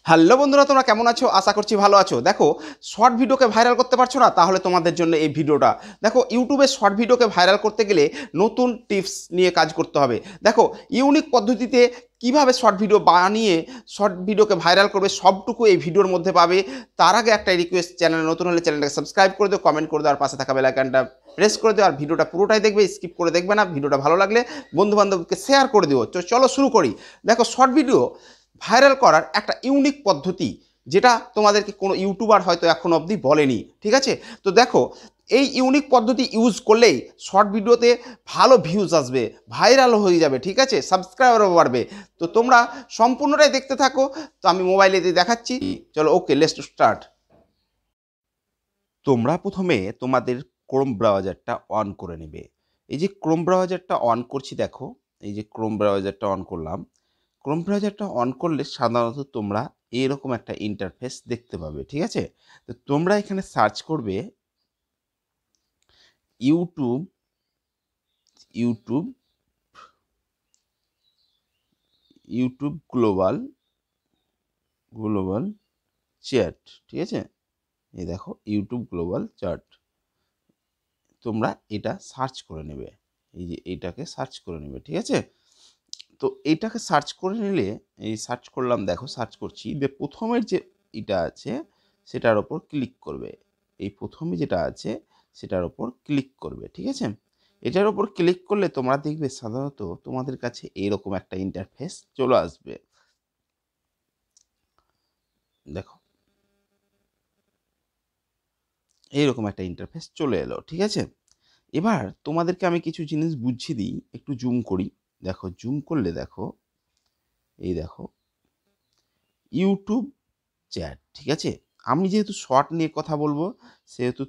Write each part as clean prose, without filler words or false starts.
Hello বন্ধুরা, তোমরা কেমন আছো? আশা করছি ভালো আছো। দেখো, শর্ট ভিডিওকে ভাইরাল করতে পারছো না, তাহলে তোমাদের জন্য এই ভিডিওটা। দেখো, ইউটিউবে শর্ট ভিডিওকে ভাইরাল করতে গেলে নতুন টিপস নিয়ে কাজ করতে হবে। দেখো, ইউনিক পদ্ধতিতে কিভাবে শর্ট ভিডিও বানিয়ে শর্ট ভিডিওকে ভাইরাল করবে সবটুকু এই ভিডিওর মধ্যে পাবে। তার আগে একটা রিকোয়েস্ট, চ্যানেল নতুন হলে চ্যানেলটাকে সাবস্ক্রাইব করে দিও, কমেন্ট করে দিও, আর পাশে থাকা বেল আইকনটা প্রেস করে দিও। আর ভিডিওটা পুরোটাই দেখবে, স্কিপ করে দেখবে না। ভিডিওটা ভালো লাগলে বন্ধু বান্ধবকে শেয়ার করে দিও। তো চলো শুরু করি। দেখো, শর্ট ভিডিও ভাইরাল করার একটা ইউনিক পদ্ধতি, যেটা তোমাদেরকে কোনো ইউটিউবার হয়তো এখন অবধি বলেনি। ঠিক আছে? তো দেখো, এই ইউনিক পদ্ধতি ইউজ করলেই শর্ট ভিডিওতে ভালো ভিউজ আসবে, ভাইরাল হয়ে যাবে। ঠিক আছে? সাবস্ক্রাইবারও বাড়বে। তো তোমরা সম্পূর্ণটাই দেখতে থাকো। তো আমি মোবাইলে দিয়ে দেখাচ্ছি। চলো, ওকে, লেটস স্টার্ট। তোমরা প্রথমে তোমাদের ক্রোম ব্রাউজারটা অন করে নেবে। এই যে ক্রোম ব্রাউজারটা অন করছি, দেখো, এই যে ক্রোম ব্রাউজারটা অন করলাম। ক্রোম ব্রাউজারটা অন করলে সাধারণত তোমরা এরকম একটা ইন্টারফেস দেখতে পাবে। ঠিক আছে? তো তোমরা এখানে সার্চ করবে YouTube YouTube YouTube global chat. ঠিক আছে? এই দেখো, ইউটিউব গ্লোবাল চ্যাট। তোমরা এটা সার্চ করে নেবে। এই যে এইটাকে সার্চ করে নেবে। ঠিক আছে? তো এইটাকে সার্চ করে নিলে, এই সার্চ করলাম, দেখো সার্চ করছি, যে প্রথমের যে এটা আছে সেটার ওপর ক্লিক করবে। এই প্রথমে যেটা আছে সেটার ওপর ক্লিক করবে। ঠিক আছে? এটার ওপর ক্লিক করলে তোমরা দেখবে সাধারণত তোমাদের কাছে এইরকম একটা ইন্টারফেস চলে আসবে। দেখো, এইরকম একটা ইন্টারফেস চলে এলো। ঠিক আছে? এবার তোমাদেরকে আমি কিছু জিনিস বুঝিয়ে দিই, একটু জুম করি। দেখো, জুম করলে দেখো, এই দেখো, ইউটিউব চ্যাট। ঠিক আছে? আমি যেহেতু শর্ট নিয়ে কথা বলবো, সেহেতু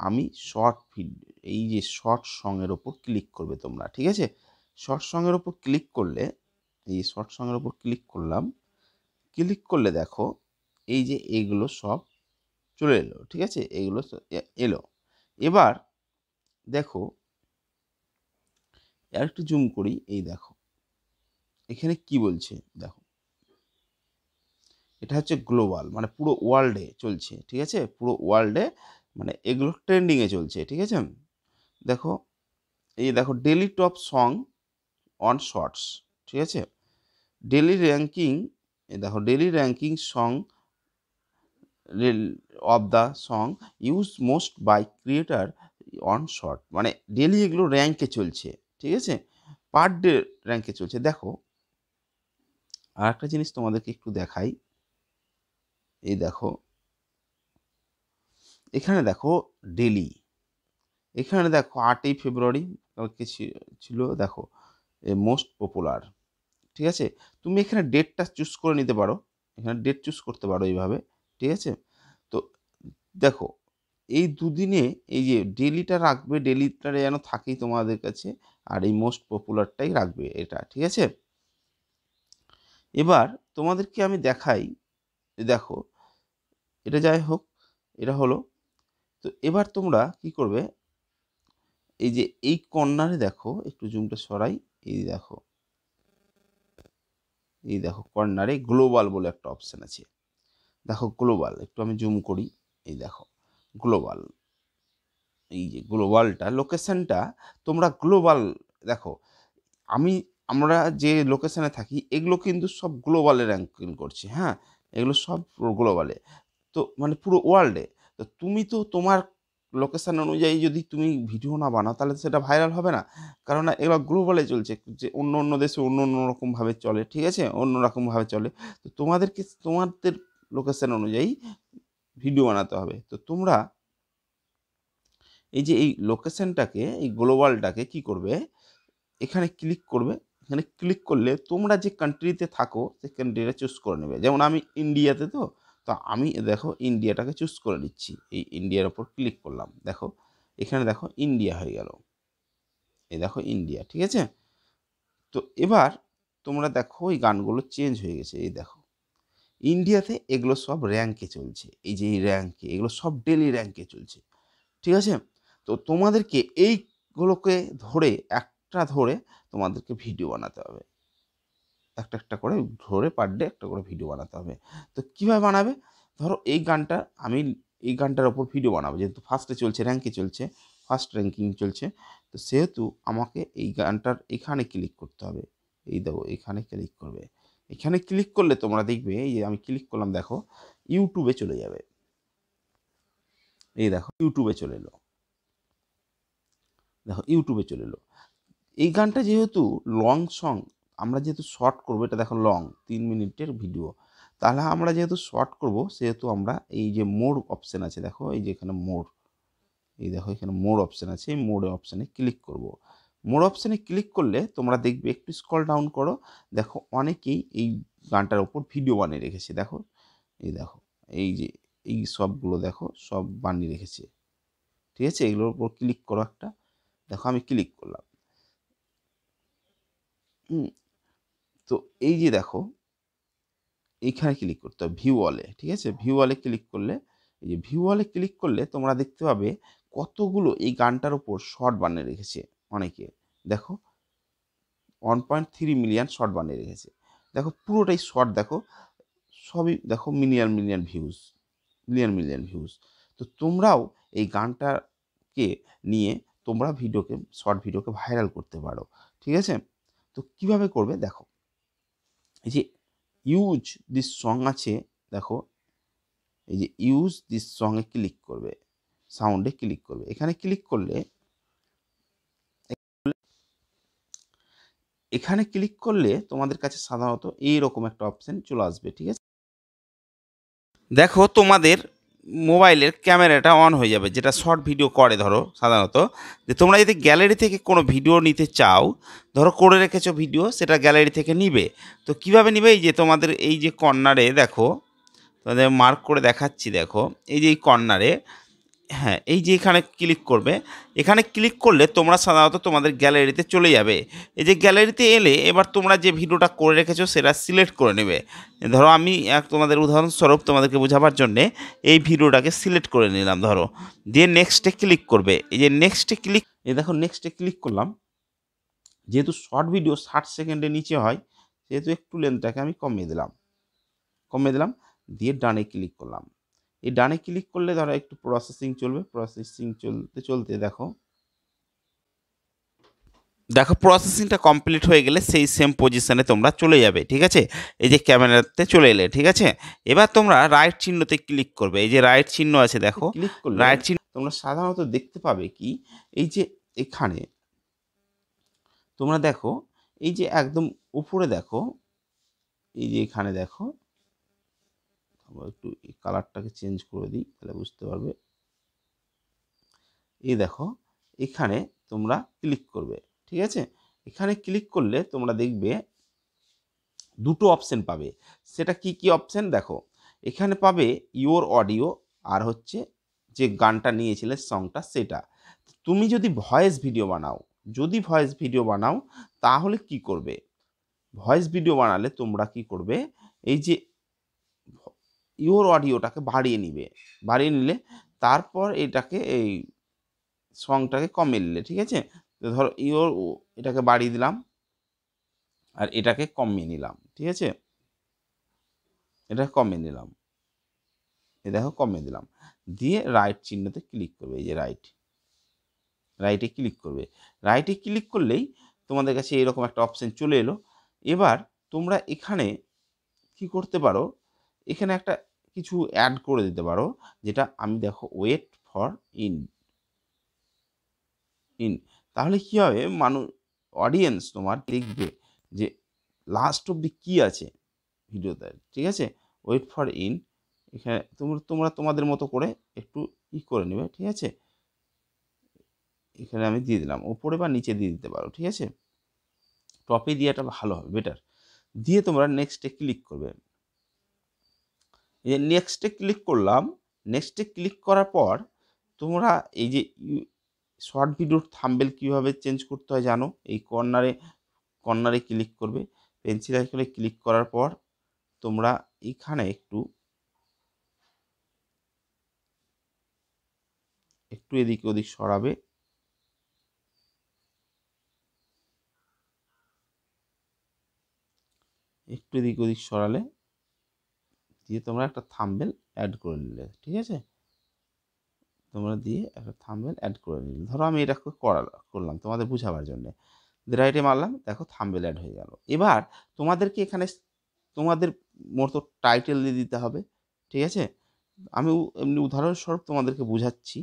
আমি শর্ট এই যে শর্ট সঙের ওপর ক্লিক করবে তোমরা। ঠিক আছে? শর্ট সঙের ওপর ক্লিক করলে, এই শর্ট সঙের ওপর ক্লিক করলাম। ক্লিক করলে দেখো, এই যে এগুলো সব চলে এলো। ঠিক আছে? এগুলো এলো। এবার দেখো, আর একটু জুম করি। এই দেখো, এখানে কি বলছে দেখো, এটা হচ্ছে গ্লোবাল, মানে পুরো ওয়ার্ল্ডে চলছে। ঠিক আছে? পুরো ওয়ার্ল্ডে, মানে এগুলো ট্রেন্ডিংয়ে চলছে। ঠিক আছে? দেখো, এই দেখো, daily top song on shorts. ঠিক আছে? ডেলি র্যাঙ্কিং, এই দেখো, daily ranking song of the song use most by creator on short, মানে ডেলি এগুলো র্যাঙ্কে চলছে। ঠিক আছে? পার ডে র্যাঙ্কে চলছে। দেখো, আর একটা জিনিস তোমাদেরকে একটু দেখাই। এই দেখো, এখানে দেখো ডেলি, এখানে দেখো 8ই ফেব্রুয়ারি কালকে ছিল। দেখো, মোস্ট পপুলার। ঠিক আছে? তুমি এখানে ডেটটা চুজ করে নিতে পারো, এখানে ডেট চুজ করতে পারো এইভাবে। ঠিক আছে? তো দেখো, এই দুদিনে এই যে ডেলিটা রাখবে, ডেলিটা যেন থাকেই তোমাদের কাছে, আর এই মোস্ট পপুলারটাই রাখবে এটা। ঠিক আছে? এবার তোমাদেরকে আমি দেখাই, দেখো, এটা যাই হোক, এটা হলো। তো এবার তোমরা কি করবে, এই যে এই কর্নারে দেখো, একটু জুমটা সরাই। এই দেখো, এই দেখো কর্নারে গ্লোবাল বলে একটা অপশান আছে। দেখো গ্লোবাল, একটু আমি জুম করি। এই দেখো গ্লোবাল, এই যে গ্লোবালটা, লোকেশনটা তোমরা গ্লোবাল, দেখো, আমরা যে লোকেশনে থাকি এগুলো কিন্তু সব গ্লোবালে র্যাঙ্কিং করছে। হ্যাঁ, এগুলো সব গ্লোবালে, তো মানে পুরো ওয়ার্ল্ডে। তো তুমি তো তোমার লোকেশন অনুযায়ী যদি তুমি ভিডিও না বানাও, তাহলে তো সেটা ভাইরাল হবে না। কারণ এগুলো গ্লোবালে চলছে, যে অন্য অন্য দেশে অন্য অন্য রকমভাবে চলে। ঠিক আছে? অন্য রকমভাবে চলে। তো তোমাদেরকে তোমাদের লোকেশন অনুযায়ী ভিডিও বানাতে হবে। তো তোমরা এই যে এই লোকেশনটাকে, এই গ্লোবালটাকে কি করবে, এখানে ক্লিক করবে। এখানে ক্লিক করলে তোমরা যে কান্ট্রিতে থাকো সেই কান্ট্রিটা চুজ করে নেবে। যেমন আমি ইন্ডিয়াতে, তো তো আমি দেখো ইন্ডিয়াটাকে চুজ করে নিচ্ছি। এই ইন্ডিয়ার ওপর ক্লিক করলাম। দেখো, এখানে দেখো ইন্ডিয়া হয়ে গেল। এই দেখো ইন্ডিয়া। ঠিক আছে? তো এবার তোমরা দেখো এই গানগুলো চেঞ্জ হয়ে গেছে। এই দেখো, ইন্ডিয়াতে এগুলো সব র্যাঙ্কে চলছে। এই যে এই র্যাঙ্কে, এগুলো সব ডেলি র্যাঙ্কে চলছে। ঠিক আছে? তো তোমাদেরকে এইগুলোকে ধরে, একটা ধরে তোমাদেরকে ভিডিও বানাতে হবে। একটা একটা করে ধরে পার ডে একটা করে ভিডিও বানাতে হবে। তো কীভাবে বানাবে? ধরো আমি এই গানটার ওপর ভিডিও বানাবো, যেহেতু ফার্স্টে চলছে, র্যাঙ্কে চলছে, ফার্স্ট র্যাঙ্কিং চলছে, তো সেহেতু আমাকে এই গানটার এখানে ক্লিক করতে হবে। এই দেখো এখানে ক্লিক করবে। এখানে ক্লিক করলে তোমরা দেখবে, এই যে আমি ক্লিক করলাম, দেখো ইউটিউবে চলে যাবে। এই দেখো ইউটিউবে চলে এলো, দেখো ইউটিউবে চলে এলো। এই গানটা যেহেতু লং সং, আমরা যেহেতু শর্ট করবো, এটা দেখো লং 3 মিনিটের ভিডিও, তাহলে আমরা যেহেতু শর্ট করব, সেহেতু আমরা এই যে মোর অপশান আছে, দেখো এই যে এখানে মোর, এই দেখো এখানে মোর অপশান আছে, এই মোর অপশানে ক্লিক করব। মোর অপশানে ক্লিক করলে তোমরা দেখবে, একটু স্ক্রল ডাউন করো, দেখো অনেকেই এই গানটার ওপর ভিডিও বানিয়ে রেখেছে। দেখো এই দেখো, এই যে এই সবগুলো দেখো সব বানিয়ে রেখেছে, ঠিক আছে। এগুলোর উপর ক্লিক করো একটা, দেখো আমি ক্লিক করলাম। তো এই যে দেখো এইখানে ক্লিক করতে হবে ভিউ অলে, ঠিক আছে। ভিউ অলে ক্লিক করলে, এই যে ভিউ অলে ক্লিক করলে তোমরা দেখতে পাবে কতগুলো এই গানটার উপর শর্ট বানিয়ে রেখেছে অনেকে। দেখো 1.3 মিলিয়ন শর্ট বানিয়ে রেখেছে। দেখো পুরোটাই শর্ট, দেখো সবই দেখো million million views, million million views. তো তোমরাও এই গানটাকে নিয়ে তোমরা শর্ট ভিডিওকে ভাইরাল করতে পারো, ঠিক আছে। তো কিভাবে করবে দেখো, এই যে ইউজ দিস সং আছে, দেখো এই যে ইউজ দিস সঙ্গে ক্লিক করবে, সাউন্ডে ক্লিক করবে। এখানে ক্লিক করলে, এখানে ক্লিক করলে তোমাদের কাছে সাধারণত এইরকম একটা অপশন চলে আসবে, ঠিক আছে। দেখো তোমাদের মোবাইলের ক্যামেরাটা অন হয়ে যাবে, যেটা শর্ট ভিডিও করে ধরো সাধারণত। যে তোমরা যদি গ্যালারি থেকে কোনো ভিডিও নিতে চাও, ধরো করে রেখেছো ভিডিও, সেটা গ্যালারি থেকে নিবে। তো কিভাবে নিবে? এই যে তোমাদের এই যে কর্নারে দেখো, তোমাদের মার্ক করে দেখাচ্ছি, দেখো এই যে এই কর্নারে, হ্যাঁ এই যে এখানে ক্লিক করবে। এখানে ক্লিক করলে তোমরা সাধারণত তোমাদের গ্যালারিতে চলে যাবে। এই যে গ্যালারিতে এলে এবার তোমরা যে ভিডিওটা করে রেখেছো সেটা সিলেক্ট করে নেবে। ধরো আমি তোমাদের উদাহরণস্বরূপ তোমাদেরকে বোঝাবার জন্যে এই ভিডিওটাকে সিলেক্ট করে নিলাম, ধরো, দিয়ে নেক্সটে ক্লিক করবে। এই যে নেক্সটে ক্লিক, এই দেখো নেক্সটে ক্লিক করলাম। যেহেতু শর্ট ভিডিও 60 সেকেন্ডের নিচে হয়, সেহেতু একটু লেন্থটাকে আমি কমিয়ে দিলাম, দিয়ে ডানে ক্লিক করলাম। এই ডানে ক্লিক করলে ধরো একটু প্রসেসিং চলবে, প্রসেসিং চলতে চলতে দেখো প্রসেসিংটা কমপ্লিট হয়ে গেলে সেই সেম পজিশনে তোমরা চলে যাবে, ঠিক আছে। এই যে ক্যামেরাতে চলে এলে, ঠিক আছে। এবার তোমরা রাইট চিহ্নতে ক্লিক করবে। এই যে রাইট চিহ্ন আছে, দেখো ক্লিক করলে রাইট চিহ্ন তোমরা সাধারণত দেখতে পাবে কি, এই যে এখানে তোমরা দেখো, এই যে একদম উপরে দেখো, এই যে এখানে দেখো, একটু এই কালারটাকে চেঞ্জ করে দিই, তাহলে বুঝতে পারবে। এই দেখো এখানে তোমরা ক্লিক করবে, ঠিক আছে। এখানে ক্লিক করলে তোমরা দেখবে দুটো অপশন পাবে। সেটা কি কি অপশন দেখো, এখানে পাবে ইওর অডিও, আর হচ্ছে যে গানটা নিয়েছিলে সংটা সেটা। তুমি যদি ভয়েস ভিডিও বানাও, তাহলে কি করবে? ভয়েস ভিডিও বানালে তোমরা কি করবে, এই যে ইওর অডিওটাকে বাড়িয়ে নিলে তারপর এই সংটাকে কমিয়ে নিলে, ঠিক আছে। তো ধরো এটাকে বাড়িয়ে দিলাম আর এটাকে কমিয়ে নিলাম, ঠিক আছে। এটা কমিয়ে নিলাম, এই দেখো কমিয়ে দিলাম, দিয়ে রাইট চিহ্নতে ক্লিক করবে। এই যে রাইটে ক্লিক করবে। রাইটে ক্লিক করলেই তোমাদের কাছে এরকম একটা অপশন চলে এলো। এবার তোমরা এখানে কি করতে পারো, এখানে একটা কিছু অ্যাড করে দিতে পারো, যেটা আমি দেখো ওয়েট ফর ইন, তাহলে কি হবে, অডিয়েন্স তোমার দেখবে যে লাস্ট অবধি কি আছে ভিডিওতে, ঠিক আছে। ওয়েট ফর ইন, এখানে তোমরা তোমাদের মতো করে একটু করে নেবে, ঠিক আছে। এখানে আমি দিয়ে দিলাম, ওপরে বা নিচে দিয়ে দিতে পারো, ঠিক আছে। টপে দেওয়াটা ভালো হবে, বেটার। দিয়ে তোমরা নেক্সটে ক্লিক করবে। এই যে নেক্সটে ক্লিক করলাম, নেক্সটে ক্লিক করার পর তোমরা এই যে শর্ট ভিডিওর থাম্বনেল কীভাবে চেঞ্জ করতে হয় জানো, এই কর্নারে ক্লিক করবে। পেন্সিল আইকনে ক্লিক করার পর তোমরা এখানে একটু এদিক ওদিক সরাবে, একটু এদিক ওদিক সরালে, দিয়ে তোমরা একটা থাম্বনেল অ্যাড করে নিলে, ঠিক আছে, তোমরা দিয়ে একটা থাম্বনেল অ্যাড করে নিলে। ধরো আমি এটা করলাম তোমাদের বোঝাবার জন্যে, রাইটে মারলাম, দেখো থাম্বনেল অ্যাড হয়ে গেল। এবার তোমাদেরকে এখানে তোমাদের মতো টাইটেল দিয়ে দিতে হবে, ঠিক আছে। আমি এমনি উদাহরণস্বরূপ তোমাদেরকে বোঝাচ্ছি।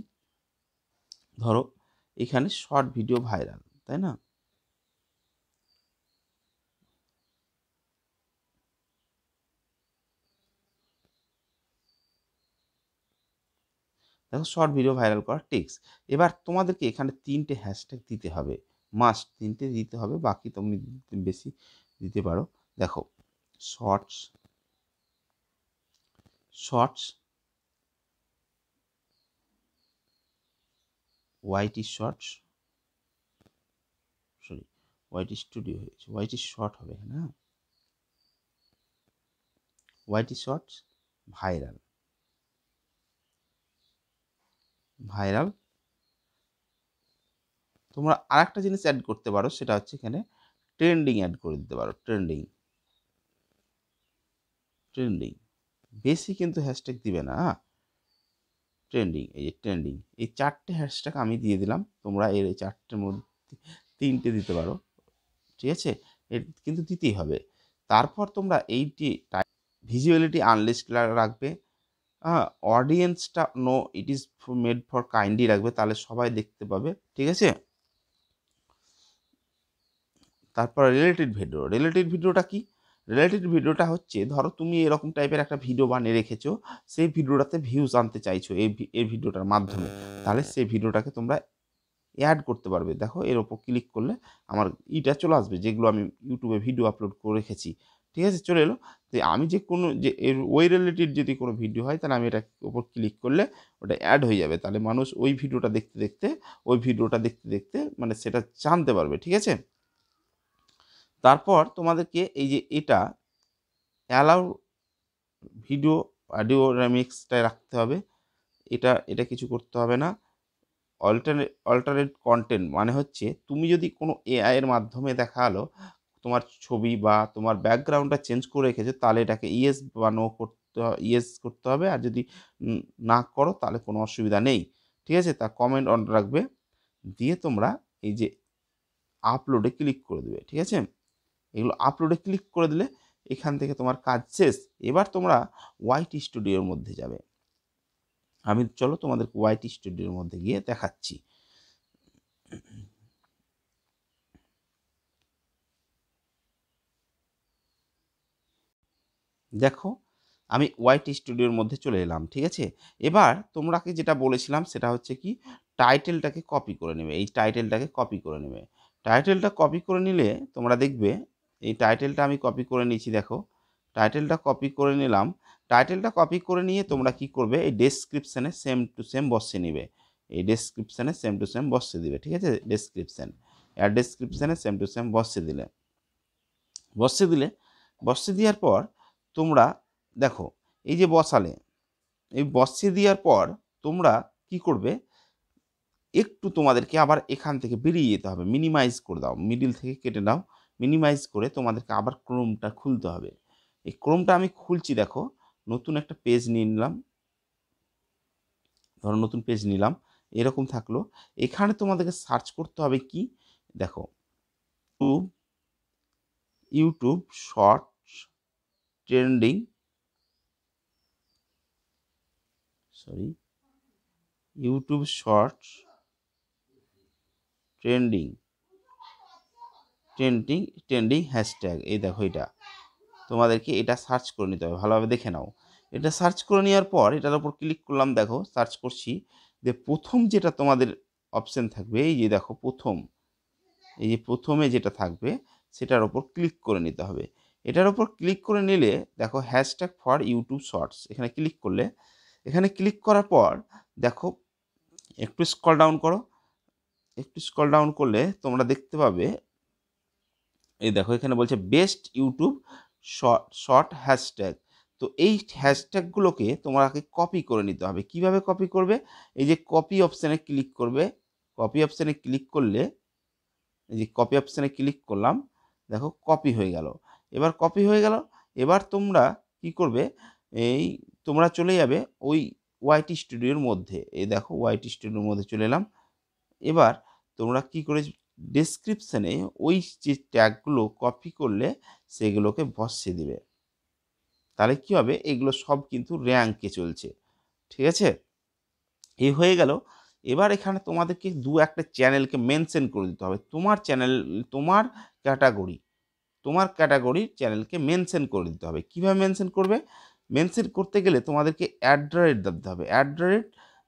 ধরো এখানে শর্ট ভিডিও ভাইরাল, তাই না, দেখো শর্ট ভিডিও ভাইরাল করার টিপস। এবার তোমাদেরকে এখানে 3টে হ্যাশট্যাগ দিতে হবে, মাস্ট 3টে দিতে হবে, বাকি তুমি বেশি দিতে পারো। দেখো শর্টস, শর্টস, ওয়াইটি শর্টস, সরি ওয়াইটি স্টুডিও হয়েছে, ওয়াইটি শর্ট হবে, হ্যাঁ, ওয়াইটি শর্টস ভাইরাল, ভাইরাল। তোমরা আরেকটা জিনিস অ্যাড করতে পারো, সেটা হচ্ছে এখানে ট্রেন্ডিং অ্যাড করে দিতে পারো, ট্রেন্ডিং, ট্রেন্ডিং, বেশি কিন্তু হ্যাশট্যাগ দিবে না, ট্রেন্ডিং, এই যে ট্রেন্ডিং, এই 4টে হ্যাশট্যাগ আমি দিয়ে দিলাম। তোমরা এর এই 4টের মধ্যে 3টে দিতে পারো, ঠিক আছে, এর কিন্তু দিতেই হবে। তারপর তোমরা এইটি ভিজুয়ালিটি আনলিস্ট রাখবে, হ্যাঁ, অডিয়েন্সটা no it is made for kindly রাখবে, তাহলে সবাই দেখতে পাবে, ঠিক আছে। তারপর রিলেটেড ভিডিও, রিলেটেড ভিডিওটা কি, রিলেটেড ভিডিওটা হচ্ছে ধরো তুমি এরকম টাইপের একটা ভিডিও বানিয়ে রেখেছো, সেই ভিডিওটাতে ভিউজ আনতে চাইছো এই ভিডিওটার মাধ্যমে, তাহলে সেই ভিডিওটাকে তোমরা অ্যাড করতে পারবে। দেখো এর ওপর ক্লিক করলে আমার ইটা চলে আসবে, যেগুলো আমি ইউটিউবে ভিডিও আপলোড করে রেখেছি, ঠিক আছে, চলে এলো। তো আমি যে কোনো যে এর ওই রিলেটেড যদি কোনো ভিডিও হয়, তাহলে আমি এটার ওপর ক্লিক করলে ওটা অ্যাড হয়ে যাবে, তাহলে মানুষ ওই ভিডিওটা দেখতে দেখতে, ওই ভিডিওটা দেখতে দেখতে মানে সেটা জানতে পারবে, ঠিক আছে। তারপর তোমাদেরকে এই যে এটা অ্যালাউ ভিডিও অডিও রেমিক্সটায় রাখতে হবে, এটা এটা কিছু করতে হবে না। অল্টারনেট কন্টেন্ট মানে হচ্ছে তুমি যদি কোনো এআই এর মাধ্যমে দেখালো তোমার ছবি বা তোমার ব্যাকগ্রাউন্ডটা চেঞ্জ করে রেখেছো, তাহলে এটাকে ইয়েস বা নো করতে, ইয়েস করতে হবে, আর যদি না করো তাহলে কোনো অসুবিধা নেই, ঠিক আছে। তা কমেন্ট অন রাখবে, দিয়ে তোমরা এই যে আপলোডে ক্লিক করে দেবে, ঠিক আছে। এগুলো আপলোডে ক্লিক করে দিলে এখান থেকে তোমার কাজ শেষ। এবার তোমরা ওয়াইটি স্টুডিওর মধ্যে যাবে, আমি চলো তোমাদেরকে ওয়াইটি স্টুডিওর মধ্যে গিয়ে দেখাচ্ছি। দেখো আমি ওয়াইটি স্টুডিওর মধ্যে চলে এলাম, ঠিক আছে। এবার তোমরাকে যেটা বলেছিলাম সেটা হচ্ছে কি, টাইটেলটাকে কপি করে নেবে, এই টাইটেলটাকে কপি করে নেবে। টাইটেলটা কপি করে নিলে তোমরা দেখবে এই টাইটেলটা আমি কপি করে নিয়েছি, দেখো টাইটেলটা কপি করে নিলাম। টাইটেলটা কপি করে নিয়ে তোমরা কি করবে, এই ডেসক্রিপশানে সেম টু সেম বসিয়ে নিবে, এই ডেসক্রিপশানে সেম টু সেম বসিয়ে দিবে, ঠিক আছে। ডেসক্রিপশান, আর ডেসক্রিপশানে সেম টু সেম বসিয়ে দিলে, বসিয়ে দিলে, বসিয়ে দেওয়ার পর তোমরা দেখো এই যে বসালে, এই বসিয়ে দেওয়ার পর তোমরা কি করবে, একটু তোমাদেরকে আবার এখান থেকে বেরিয়ে যেতে হবে, মিনিমাইজ করে দাও, মিডিল থেকে কেটে দাও, মিনিমাইজ করে তোমাদেরকে আবার ক্রোমটা খুলতে হবে। এই ক্রোমটা আমি খুলছি, দেখো নতুন একটা পেজ নিয়ে নিলাম, ধরো নতুন পেজ নিলাম, এরকম থাকলো। এখানে তোমাদেরকে সার্চ করতে হবে কি, দেখো YouTube shorts trending, sorry YouTube shorts trending, trending, trending hashtag, এই দেখো এটা তোমাদেরকে এটা সার্চ করে নিতে হবে, ভালোভাবে দেখে নাও। এটা সার্চ করে নেওয়ার পর এটার উপর ক্লিক করলাম, দেখো সার্চ করছি, যে প্রথম যেটা তোমাদের অপশান থাকবে, এই যে দেখো প্রথম, এই যে প্রথমে যেটা থাকবে সেটার ওপর ক্লিক করে নিতে হবে। এটার ওপর ক্লিক করে নিলে দেখো হ্যাশট্যাগ ফর ইউটিউব শর্টস, এখানে ক্লিক করলে, এখানে ক্লিক করার পর দেখো একটু স্ক্রল ডাউন করো, একটু স্ক্রল ডাউন করলে তোমরা দেখতে পাবে, এই দেখো এখানে বলছে বেস্ট ইউটিউব শর্ট হ্যাশট্যাগ। তো এই হ্যাশট্যাগুলোকে তোমাকে কপি করে নিতে হবে। কিভাবে কপি করবে, এই যে কপি অপশানে ক্লিক করবে, কপি অপশানে ক্লিক করলে, এই যে কপি অপশানে ক্লিক করলাম, দেখো কপি হয়ে গেল। এবার কপি হয়ে গেল। এবার তোমরা কি করবে, তোমরা চলে যাবে ওই ওয়াইটি স্টুডিওর মধ্যে। এই দেখো ওয়াইটি স্টুডিওর মধ্যে চলে এলাম। এবার তোমরা কি করে ডেসক্রিপশানে ওই যে ট্যাগগুলো কপি করলে সেগুলোকে বসিয়ে দিবে। তাহলে কি হবে, এগুলো সব কিন্তু র্যাঙ্কে চলছে। ঠিক আছে, এই হয়ে গেল। এবার এখানে তোমাদেরকে একটা চ্যানেলকে মেনশন করে দিতে হবে। তোমার চ্যানেল, তোমার ক্যাটাগরির চ্যানেলকে মেনশন করে দিতে হবে। কীভাবে মেনশন করবে? মেনশন করতে গেলে তোমাদেরকে @, দিতে হবে।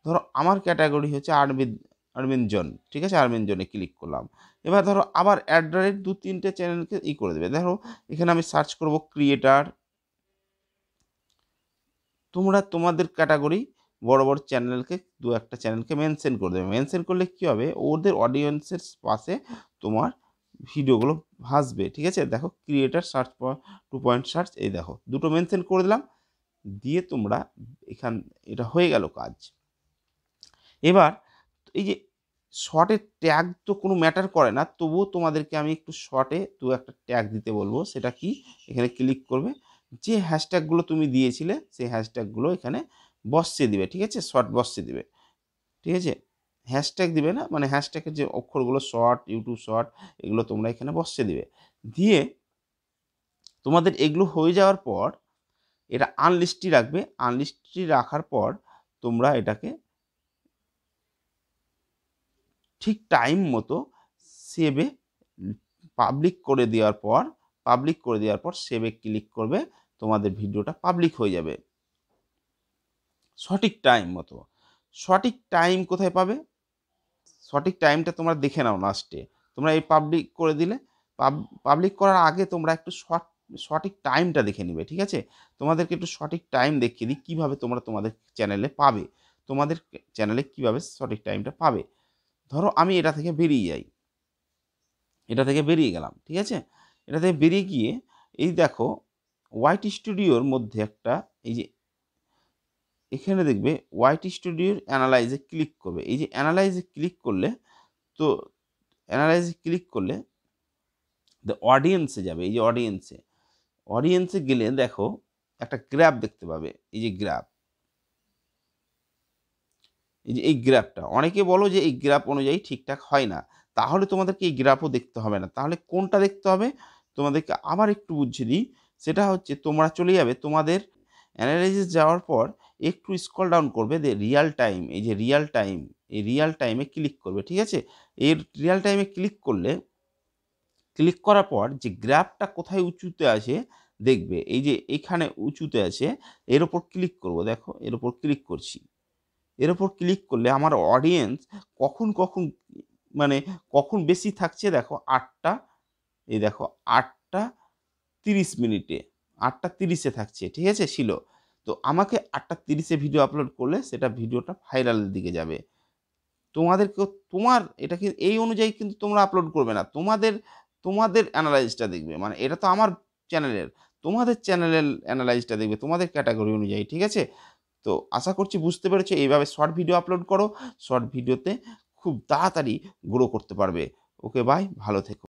ধরো আমার ক্যাটাগরি হচ্ছে আরবিন জন, ঠিক আছে, আরবিন জনে ক্লিক করলাম। এবার ধরো আবার @ 2-3টে চ্যানেলকে করে দেবে। ধরো এখানে আমি সার্চ করব ক্রিয়েটার। তোমরা তোমাদের ক্যাটাগরি বড় বড় চ্যানেলকে একটা চ্যানেলকে মেনশন করে দেবে। মেনশন করলে কি হবে, ওদের অডিয়েন্সের পাশে তোমার ভিডিওগুলো ভাসবে। ঠিক আছে, দেখো ক্রিয়েটার সার্চ 2 পয়েন্ট সার্চ, এই দেখো দুটো মেনশন করে দিলাম। দিয়ে তোমরা এটা হয়ে গেল কাজ। এবার এই যে শর্টের ট্যাগ তো কোনো ম্যাটার করে না, তবুও তোমাদেরকে আমি একটু শর্টে একটা ট্যাগ দিতে বলবো। সেটা কি, এখানে ক্লিক করবে, যে হ্যাশট্যাগুলো তুমি দিয়েছিলে সেই হ্যাশট্যাগুলো এখানে বসিয়ে দিবে। ঠিক আছে, শর্ট বসিয়ে দিবে। ঠিক আছে, হ্যাশট্যাগ দিবে না, মানে হ্যাশট্যাগের যে অক্ষরগুলো শর্ট, ইউটিউব শর্ট, এগুলো তোমরা এখানে বসিয়ে দিবে। দিয়ে তোমাদের এগুলো হয়ে যাওয়ার পর এটা আনলিস্টে রাখবে। আনলিস্টে রাখার পর তোমরা এটাকে ঠিক টাইম মতো সেভে পাবলিক করে দেওয়ার পর সেভে ক্লিক করবে, তোমাদের ভিডিওটা পাবলিক হয়ে যাবে সঠিক টাইম মতো। সঠিক টাইম কোথায় পাবে? সঠিক টাইমটা তোমরা দেখে নাও লাস্টে। তোমরা এই পাবলিক করে দিলে, পাবলিক করার আগে তোমরা একটু সঠিক টাইমটা দেখে নিবে। ঠিক আছে, তোমাদেরকে একটু সঠিক টাইম দেখিয়ে দিই কীভাবে তোমরা তোমাদের চ্যানেলে পাবে। তোমাদের চ্যানেলে কীভাবে সঠিক টাইমটা পাবে। ধরো আমি এটা থেকে বেরিয়ে যাই, এটা থেকে বেরিয়ে গেলাম। ঠিক আছে, এটা থেকে বেরিয়ে গিয়ে এই দেখো ওয়াইটি স্টুডিওর মধ্যে একটা, এই যে এখানে দেখবে ওয়াইটি স্টুডিওর অ্যানালাইজে ক্লিক করবে। এই যে অ্যানালাইজে ক্লিক করলে অডিয়েন্সে যাবে। এই যে অডিয়েন্সে গেলে দেখো একটা গ্রাফ দেখতে পাবে। এই যে গ্রাফ, এই গ্রাফটা অনেকে বলো যে এই গ্রাফ অনুযায়ী ঠিকঠাক হয় না, তাহলে তোমাদেরকে এই গ্রাফও দেখতে হবে না। তাহলে কোনটা দেখতে হবে? তোমাদেরকে আবার একটু বুঝিয়ে দিই। সেটা হচ্ছে তোমরা চলে যাবে তোমাদের অ্যানালাইসিস যাওয়ার পর একটু স্ক্রল ডাউন করবে, রিয়াল টাইম, এই যে রিয়াল টাইমে ক্লিক করবে। ঠিক আছে, এই রিয়াল টাইমে ক্লিক করার পর যে গ্রাফটা কোথায় উঁচুতে আছে দেখবে, এই যে এখানে উঁচুতে আছে, এর ওপর ক্লিক করব। দেখো এর ওপর ক্লিক করছি। এর ওপর ক্লিক করলে আমার অডিয়েন্স কখন বেশি থাকছে, দেখো 8:30 8:30 থাকছে। ঠিক আছে, ছিল। তো আমাকে 8:30 ভিডিও আপলোড করলে সেটা ভিডিওটা ভাইরালের দিকে যাবে। এটা কি এই অনুযায়ী কিন্তু তোমরা আপলোড করবে না, তোমাদের অ্যানালাইজটা দেখবে। মানে এটা তো আমার চ্যানেলের, তোমাদের চ্যানেলের অ্যানালাইজটা দেখবে তোমাদের ক্যাটাগরি অনুযায়ী। ঠিক আছে, তো আশা করছি বুঝতে পেরেছো। এইভাবে শর্ট ভিডিও আপলোড করো, শর্ট ভিডিওতে খুব তাড়াতাড়ি গ্রো করতে পারবে। ওকে বাই, ভালো থেকো।